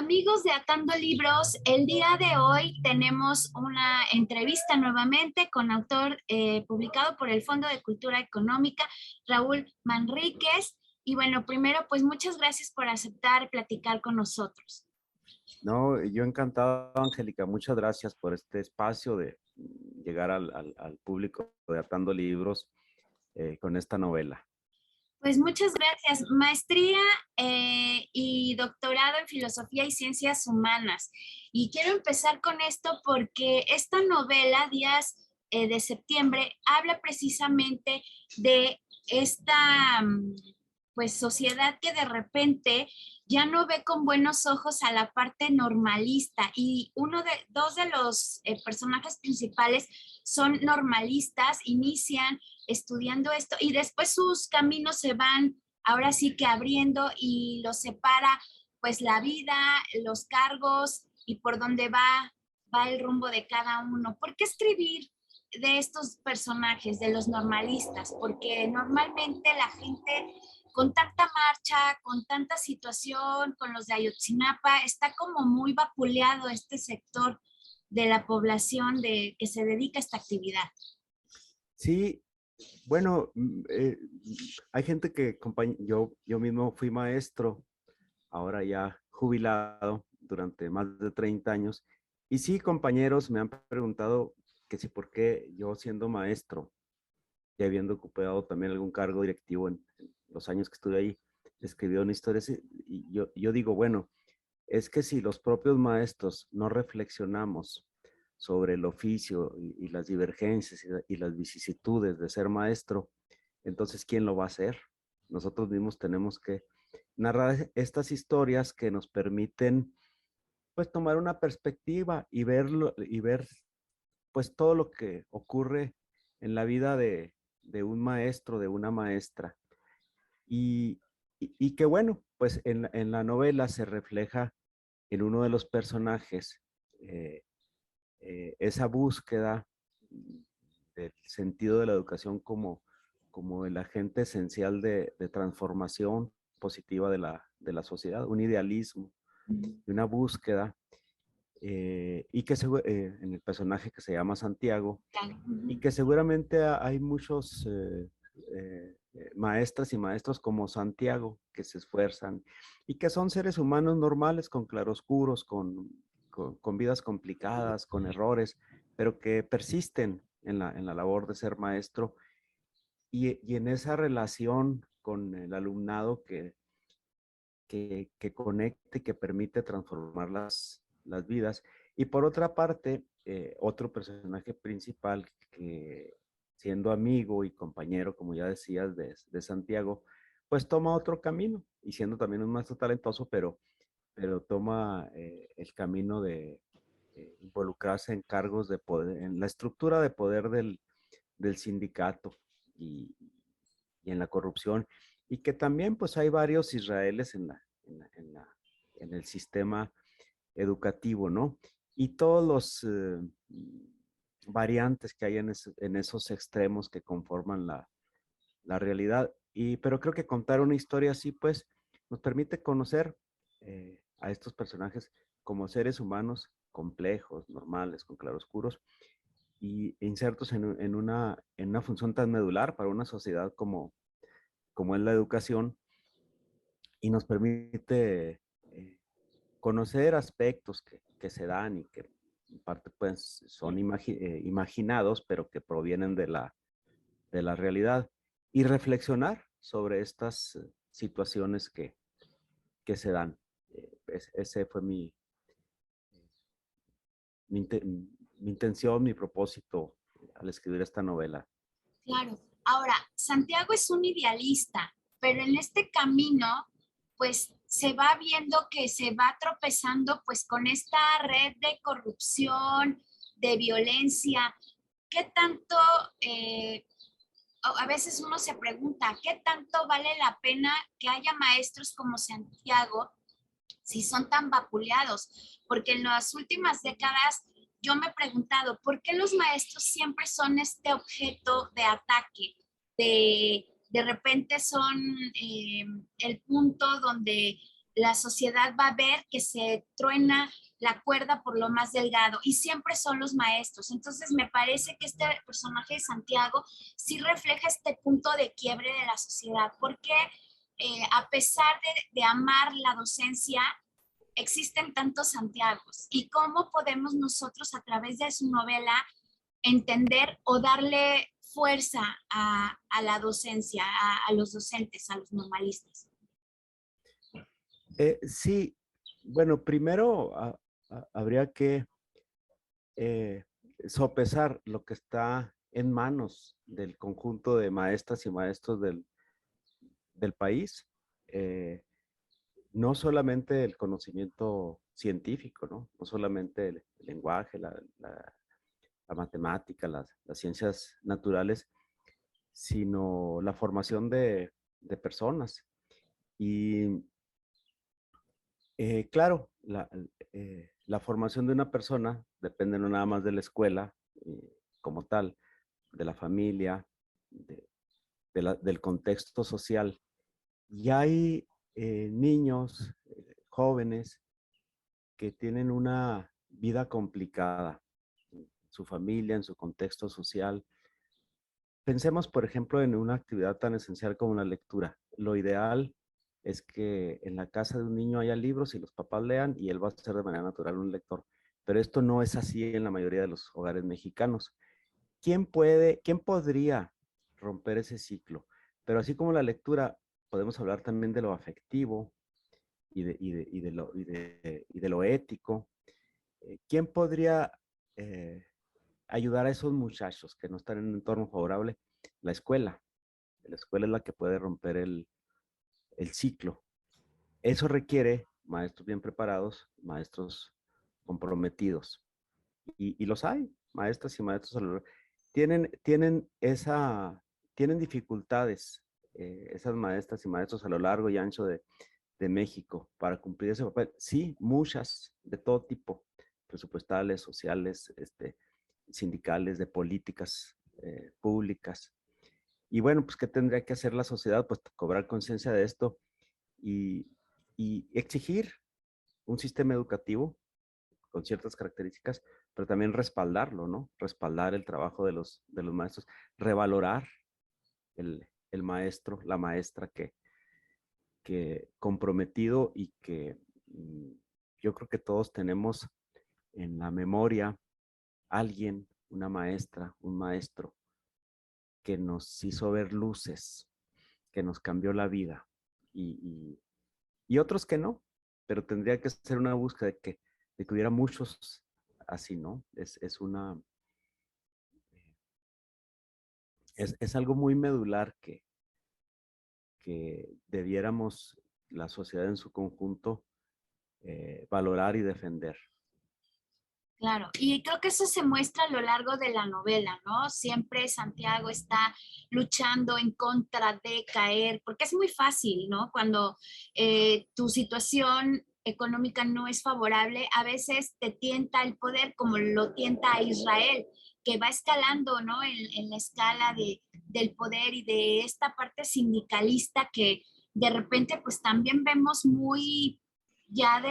Amigos de Atando Libros, el día de hoy tenemos una entrevista nuevamente con autor publicado por el Fondo de Cultura Económica, Raúl Manríquez. Y bueno, primero, pues muchas gracias por aceptar platicar con nosotros. No, yo encantado, Angélica. Muchas gracias por este espacio de llegar al público de Atando Libros con esta novela. Pues muchas gracias. Maestría y doctorado en Filosofía y Ciencias Humanas. Y quiero empezar con esto porque esta novela, Días de Septiembre, habla precisamente de esta pues sociedad que de repente ya no ve con buenos ojos a la parte normalista y dos de los personajes principales son normalistas, inician estudiando esto y después sus caminos se van ahora sí que abriendo y los separa pues la vida, los cargos y por dónde va el rumbo de cada uno. ¿Por qué escribir de estos personajes, de los normalistas? Porque normalmente la gente con tanta marcha, con tanta situación, con los de Ayotzinapa, está como muy vapuleado este sector de la población que se dedica a esta actividad. Sí, bueno, hay gente que yo mismo fui maestro, ahora ya jubilado durante más de 30 años. Y sí, compañeros me han preguntado que si por qué yo siendo maestro y habiendo ocupado también algún cargo directivo en los años que estuve ahí, escribió una historia así. Y yo digo, bueno, es que si los propios maestros no reflexionamos sobre el oficio y las divergencias y las vicisitudes de ser maestro, entonces ¿quién lo va a hacer? Nosotros mismos tenemos que narrar estas historias que nos permiten pues tomar una perspectiva y ver pues todo lo que ocurre en la vida de un maestro, de una maestra. Y, y que bueno, pues en la novela se refleja en uno de los personajes eh, esa búsqueda del sentido de la educación como el agente esencial de transformación positiva de la sociedad, un idealismo y una búsqueda, y que en el personaje que se llama Santiago, y que seguramente hay muchos maestras y maestros como Santiago que se esfuerzan y que son seres humanos normales con claroscuros, con vidas complicadas, con errores, pero que persisten en la labor de ser maestro y en esa relación con el alumnado que conecte, que permite transformar las vidas. Y por otra parte, otro personaje principal que siendo amigo y compañero, como ya decías, de Santiago, pues toma otro camino y siendo también un maestro talentoso, pero toma el camino de involucrarse en cargos de poder, en la estructura de poder del sindicato y, y en la corrupción, y que también pues hay varios Israeles en el sistema educativo, ¿no? Y todos los variantes que hay en esos extremos que conforman la realidad. Pero creo que contar una historia así, pues, nos permite conocer a estos personajes como seres humanos complejos, normales, con claroscuros, y insertos en una función tan medular para una sociedad como es la educación, y nos permite conocer aspectos que se dan y que en parte pues son imaginados, pero que provienen de la realidad, y reflexionar sobre estas situaciones que se dan. Ese fue mi, mi intención, mi propósito al escribir esta novela. Claro. Ahora, Santiago es un idealista, pero en este camino, pues se va viendo que se va tropezando pues con esta red de corrupción, de violencia. ¿Qué tanto, a veces uno se pregunta, qué tanto vale la pena que haya maestros como Santiago si son tan vapuleados? Porque en las últimas décadas yo me he preguntado, ¿por qué los maestros siempre son este objeto de ataque? De repente son el punto donde la sociedad va a ver que se truena la cuerda por lo más delgado y siempre son los maestros. Entonces me parece que este personaje de Santiago sí refleja este punto de quiebre de la sociedad, porque a pesar de amar la docencia, existen tantos Santiagos y cómo podemos nosotros a través de su novela entender o darle fuerza a la docencia, a los docentes, a los normalistas. Sí, bueno, primero habría que eh, sopesar lo que está en manos del conjunto de maestras y maestros del país. Eh, no solamente el conocimiento científico, ¿no? No solamente el lenguaje, la matemática, las ciencias naturales, sino la formación de personas. Y claro, la formación de una persona depende no nada más de la escuela como tal, de la familia, del contexto social. Y hay niños, jóvenes, que tienen una vida complicada en su familia, en su contexto social. Pensemos, por ejemplo, en una actividad tan esencial como la lectura. Lo ideal es que en la casa de un niño haya libros y los papás lean y él va a ser de manera natural un lector. Pero esto no es así en la mayoría de los hogares mexicanos. ¿Quién podría romper ese ciclo? Pero así como la lectura, podemos hablar también de lo afectivo y de lo ético. ¿Quién podría ayudar a esos muchachos que no están en un entorno favorable? La escuela. La escuela es la que puede romper el ciclo. Eso requiere maestros bien preparados, maestros comprometidos. Y los hay, maestras y maestros a lo largo. Tienen dificultades esas maestras y maestros a lo largo y ancho de México para cumplir ese papel. Sí, muchas, de todo tipo, presupuestales, sociales, sindicales, de políticas públicas. Y bueno, pues, ¿qué tendría que hacer la sociedad? Pues cobrar conciencia de esto y, y exigir un sistema educativo con ciertas características, pero también respaldarlo, ¿no? Respaldar el trabajo de los maestros, revalorar el maestro, la maestra que comprometido y que yo creo que todos tenemos en la memoria alguien, una maestra, un maestro que nos hizo ver luces, que nos cambió la vida y otros que no, pero tendría que ser una búsqueda de que hubiera muchos así, ¿no? Es algo muy medular que debiéramos la sociedad en su conjunto valorar y defender. Claro, y creo que eso se muestra a lo largo de la novela, ¿no? Siempre Santiago está luchando en contra de caer, porque es muy fácil, ¿no? Cuando tu situación económica no es favorable, a veces te tienta el poder como lo tienta a Israel, que va escalando, ¿no? En la escala del poder y de esta parte sindicalista que de repente pues también vemos muy ya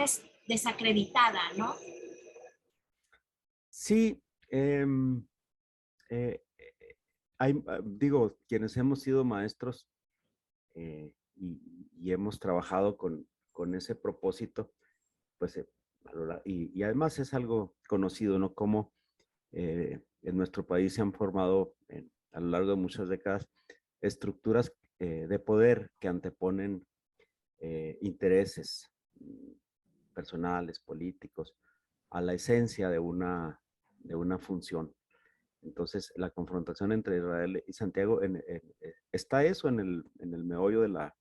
desacreditada, ¿no? Sí, eh, digo, quienes hemos sido maestros y hemos trabajado con ese propósito, pues, y además es algo conocido, ¿no? Como en nuestro país se han formado a lo largo de muchas décadas estructuras de poder que anteponen intereses personales, políticos, a la esencia de una función. Entonces, la confrontación entre Israel y Santiago, está eso en el meollo de la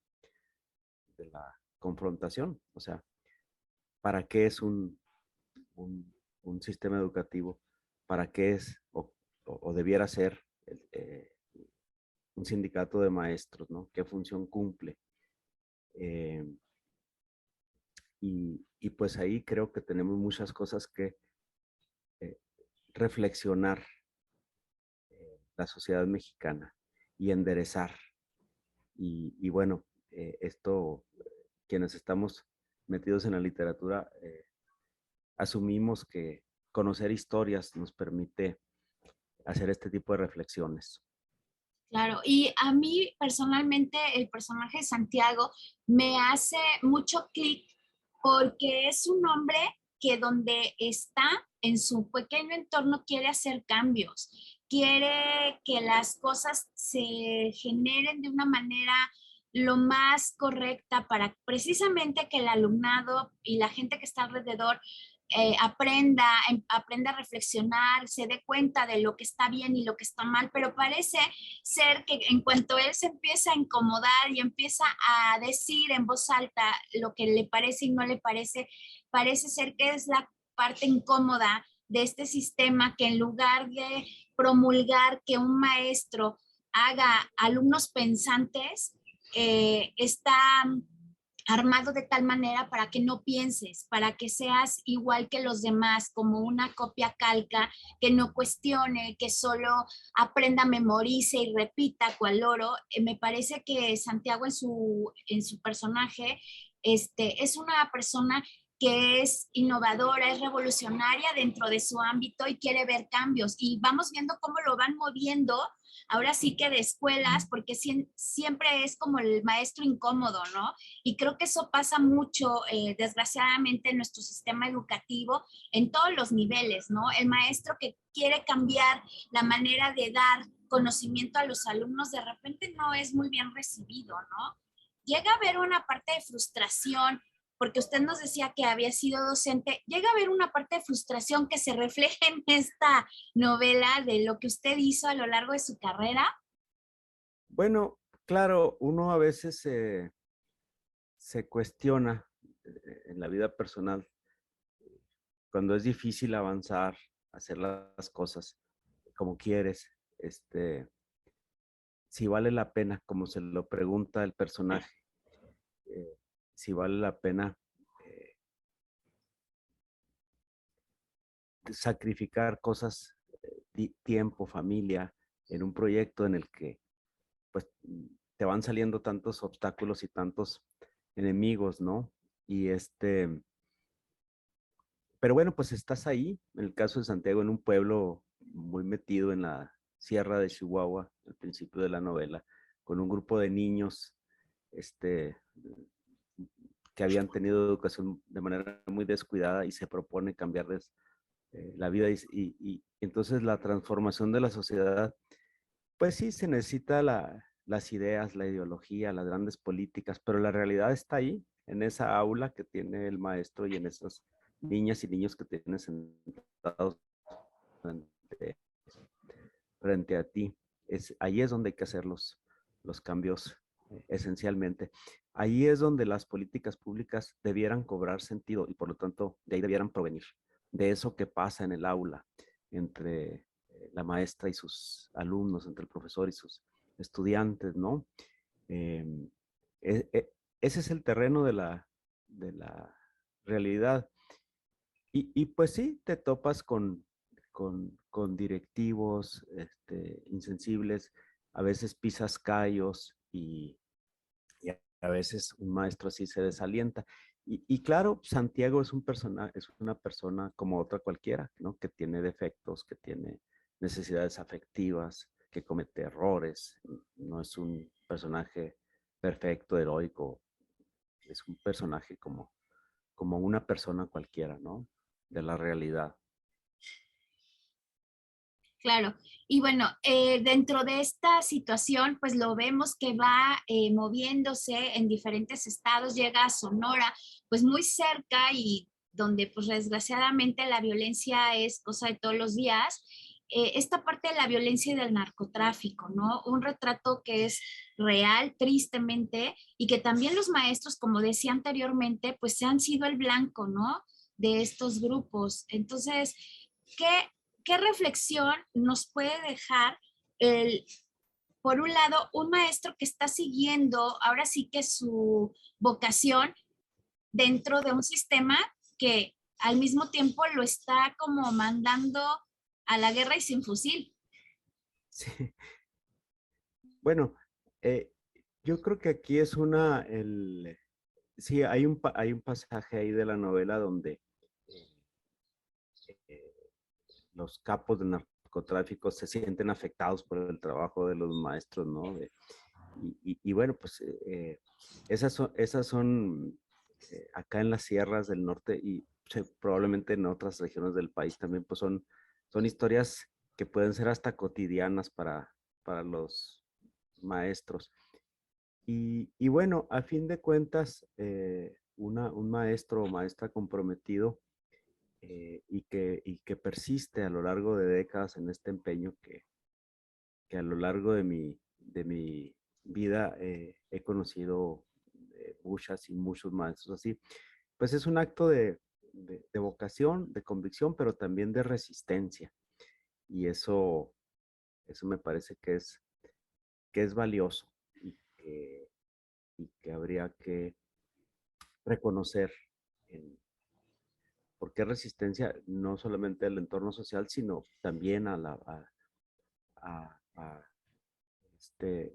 confrontación. O sea, ¿para qué es un sistema educativo? ¿Para qué es o debiera ser un sindicato de maestros, ¿no? ¿Qué función cumple? Eh, y pues ahí creo que tenemos muchas cosas que eh, reflexionar la sociedad mexicana y enderezar. Y bueno, esto, quienes estamos metidos en la literatura, asumimos que conocer historias nos permite hacer este tipo de reflexiones. Claro, y a mí personalmente el personaje de Santiago me hace mucho clic porque es un hombre que donde está en su pequeño entorno quiere hacer cambios, quiere que las cosas se generen de una manera lo más correcta para precisamente que el alumnado y la gente que está alrededor aprenda a reflexionar, se dé cuenta de lo que está bien y lo que está mal, pero parece ser que en cuanto él se empieza a incomodar y empieza a decir en voz alta lo que le parece y no le parece, parece ser que es la parte incómoda de este sistema que en lugar de promulgar que un maestro haga alumnos pensantes, está armado de tal manera para que no pienses, para que seas igual que los demás, como una copia calca, que no cuestione, que solo aprenda, memorice y repita cual loro. Me parece que Santiago en su personaje es una persona que es innovadora, es revolucionaria dentro de su ámbito y quiere ver cambios. Y vamos viendo cómo lo van moviendo ahora sí que de escuelas, porque siempre es como el maestro incómodo, ¿no? Y creo que eso pasa mucho, desgraciadamente, en nuestro sistema educativo en todos los niveles, ¿no? El maestro que quiere cambiar la manera de dar conocimiento a los alumnos de repente no es muy bien recibido, ¿no? Llega a haber una parte de frustración, porque usted nos decía que había sido docente, llega a haber una parte de frustración que se refleja en esta novela de lo que usted hizo a lo largo de su carrera. Bueno, claro, uno a veces se cuestiona en la vida personal cuando es difícil avanzar, hacer las cosas como quieres, si vale la pena, como se lo pregunta el personaje, eh, si vale la pena eh, sacrificar cosas, tiempo, familia, en un proyecto en el que pues te van saliendo tantos obstáculos y tantos enemigos, ¿no? Y pero bueno, pues estás ahí, en el caso de Santiago, en un pueblo muy metido en la sierra de Chihuahua, al principio de la novela, con un grupo de niños, este, que habían tenido educación de manera muy descuidada y se propone cambiarles la vida y entonces la transformación de la sociedad, pues sí, se necesita las ideas, la ideología, las grandes políticas, pero la realidad está ahí, en esa aula que tiene el maestro y en esas niñas y niños que tienes sentados frente, frente a ti. Ahí es donde hay que hacer los cambios esencialmente. Ahí es donde las políticas públicas debieran cobrar sentido y por lo tanto de ahí debieran provenir, de eso que pasa en el aula entre la maestra y sus alumnos, entre el profesor y sus estudiantes, ¿no? Eh, e- e- Ese es el terreno de la realidad. Y pues sí, te topas con directivos insensibles, a veces pisas callos y a veces un maestro así se desalienta. Y claro, Santiago es una persona como otra cualquiera, ¿no? Que tiene defectos, que tiene necesidades afectivas, que comete errores. No es un personaje perfecto, heroico, es un personaje como una persona cualquiera, ¿no? De la realidad. Claro, y bueno, dentro de esta situación, pues lo vemos que va moviéndose en diferentes estados, llega a Sonora, pues muy cerca y donde pues desgraciadamente la violencia es cosa de todos los días. Esta parte de la violencia y del narcotráfico, ¿no? Un retrato que es real, tristemente, y que también los maestros, como decía anteriormente, pues se han sido el blanco, ¿no? De estos grupos. Entonces, ¿qué ¿qué reflexión nos puede dejar por un lado, un maestro que está siguiendo ahora sí que su vocación dentro de un sistema que al mismo tiempo lo está como mandando a la guerra y sin fusil? Sí. Bueno, yo creo que aquí es sí, hay un pasaje ahí de la novela donde eh, los capos del narcotráfico se sienten afectados por el trabajo de los maestros, ¿no? Y bueno, pues esas son acá en las sierras del norte y probablemente en otras regiones del país también, pues son historias que pueden ser hasta cotidianas para los maestros. Y bueno, a fin de cuentas, un maestro o maestra comprometido y que persiste a lo largo de décadas en este empeño que a lo largo de mi vida he conocido muchas y muchos maestros así, pues es un acto de vocación, de convicción, pero también de resistencia. Y eso me parece que es valioso y que habría que reconocer en, porque resistencia no solamente al entorno social, sino también a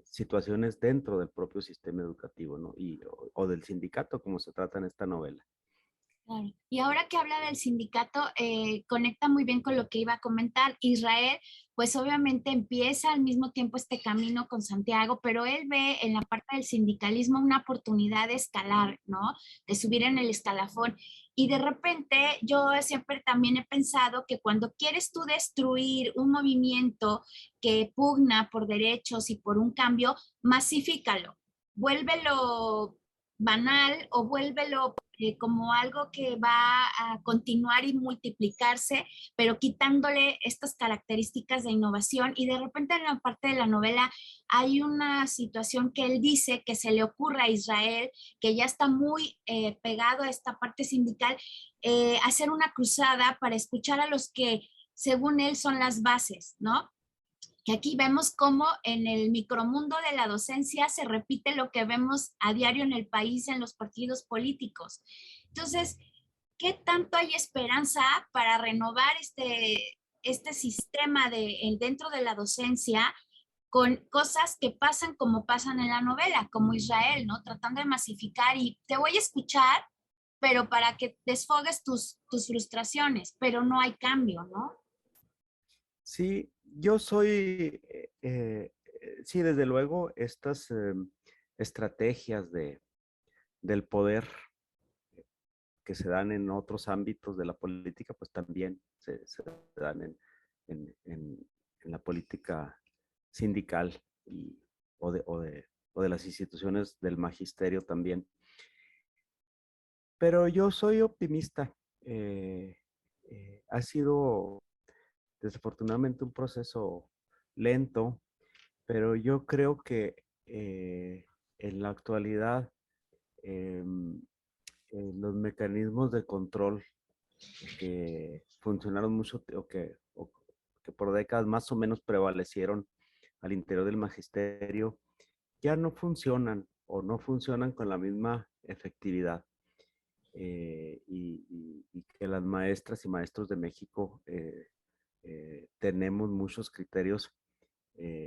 situaciones dentro del propio sistema educativo, ¿no? O del sindicato, como se trata en esta novela. Claro. Y ahora que habla del sindicato, conecta muy bien con lo que iba a comentar. Israel, pues obviamente empieza al mismo tiempo este camino con Santiago, pero él ve en la parte del sindicalismo una oportunidad de escalar, ¿no? De subir en el escalafón. Y de repente yo siempre también he pensado que cuando quieres tú destruir un movimiento que pugna por derechos y por un cambio, masifícalo, vuélvelo banal o vuélvelo como algo que va a continuar y multiplicarse, pero quitándole estas características de innovación. Y de repente en la parte de la novela hay una situación que él dice que se le ocurre a Israel, que ya está muy pegado a esta parte sindical, hacer una cruzada para escuchar a los que, según él, son las bases, ¿no? Que aquí vemos cómo en el micromundo de la docencia se repite lo que vemos a diario en el país, en los partidos políticos. Entonces, ¿qué tanto hay esperanza para renovar este sistema dentro de la docencia con cosas que pasan como pasan en la novela, como Israel, ¿no? Tratando de masificar y te voy a escuchar, pero para que desfogues tus frustraciones, pero no hay cambio, ¿no? Sí, yo soy, sí, desde luego, estas estrategias del poder que se dan en otros ámbitos de la política, pues también se dan en, en, en la política sindical o, o de las instituciones del magisterio también. Pero yo soy optimista. Eh, ha sido desafortunadamente un proceso lento, pero yo creo que en la actualidad em, los mecanismos de control que funcionaron mucho o que por décadas más o menos prevalecieron al interior del magisterio ya no funcionan o no funcionan con la misma efectividad. Y que las maestras y maestros de México tenemos muchos criterios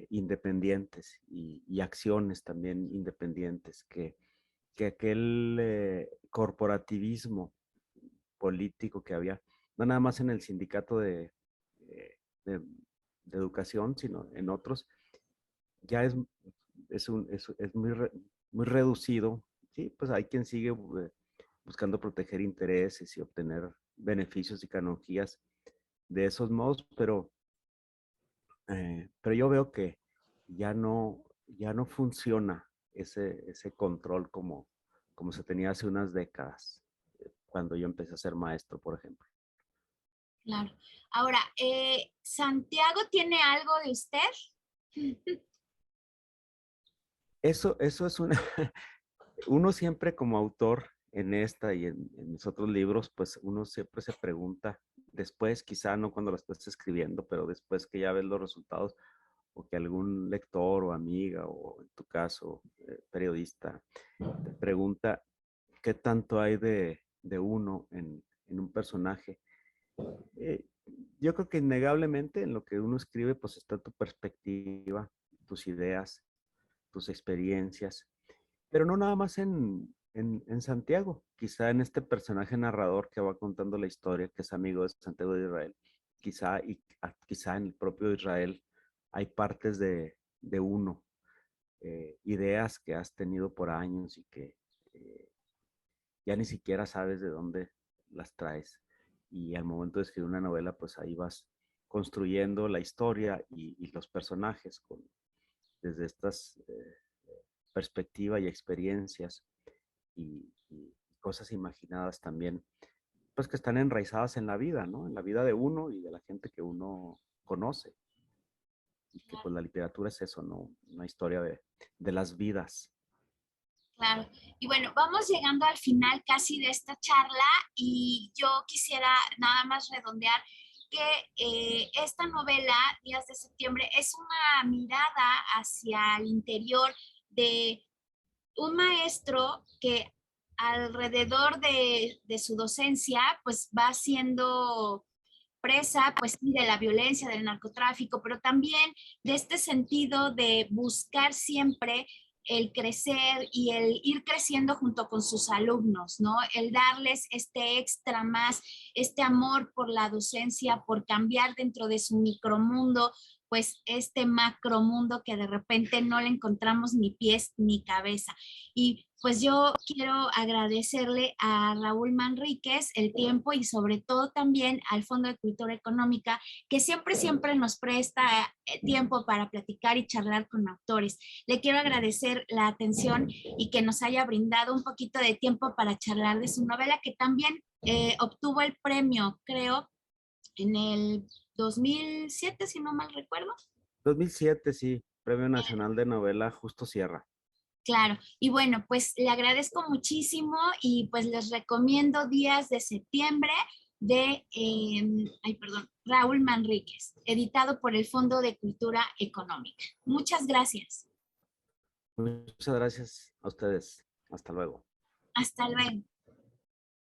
independientes y acciones también independientes, que aquel corporativismo político que había, no nada más en el sindicato eh, de, de educación, sino en otros, ya es muy, muy reducido. Sí, pues hay quien sigue buscando proteger intereses y obtener beneficios y canonjías de esos modos, pero yo veo que ya no funciona ese control como se tenía hace unas décadas, cuando yo empecé a ser maestro, por ejemplo. Claro. Ahora, ¿Santiago tiene algo de usted? Eso es una, uno siempre como autor en esta y en mis otros libros, pues uno siempre se pregunta, después quizá no cuando lo estés escribiendo, pero después que ya ves los resultados o que algún lector o amiga o en tu caso periodista te pregunta qué tanto hay de uno en un personaje. Eh, yo creo que innegablemente en lo que uno escribe pues está tu perspectiva, tus ideas, tus experiencias, pero no nada más en Santiago, quizá en este personaje narrador que va contando la historia, que es amigo de Santiago de Israel, quizá en el propio Israel hay partes de uno, ideas que has tenido por años y que ya ni siquiera sabes de dónde las traes. Y al momento de escribir una novela, pues ahí vas construyendo la historia y los personajes desde estas perspectivas y experiencias y cosas imaginadas también, pues que están enraizadas en la vida, ¿no? En la vida de uno y de la gente que uno conoce. Y que pues la literatura es eso, ¿no? Una historia de las vidas. Claro. Y bueno, vamos llegando al final casi de esta charla y yo quisiera nada más redondear que esta novela, Días de Septiembre, es una mirada hacia el interior de un maestro que alrededor de su docencia, pues va siendo presa, pues sí, de la violencia, del narcotráfico, pero también de este sentido de buscar siempre el crecer y el ir creciendo junto con sus alumnos, ¿no? El darles este extra más, este amor por la docencia, por cambiar dentro de su micromundo, pues este macromundo que de repente no le encontramos ni pies ni cabeza. Y pues yo quiero agradecerle a Raúl Manríquez el tiempo y sobre todo también al Fondo de Cultura Económica, que siempre nos presta tiempo para platicar y charlar con autores. Le quiero agradecer la atención y que nos haya brindado un poquito de tiempo para charlar de su novela, que también obtuvo el premio, creo, en el 2007, si no mal recuerdo. 2007, sí, Premio Nacional de Novela Justo Sierra. Claro, y bueno, pues le agradezco muchísimo y pues les recomiendo Días de Septiembre de, Raúl Manríquez, editado por el Fondo de Cultura Económica. Muchas gracias. Muchas gracias a ustedes. Hasta luego. Hasta luego.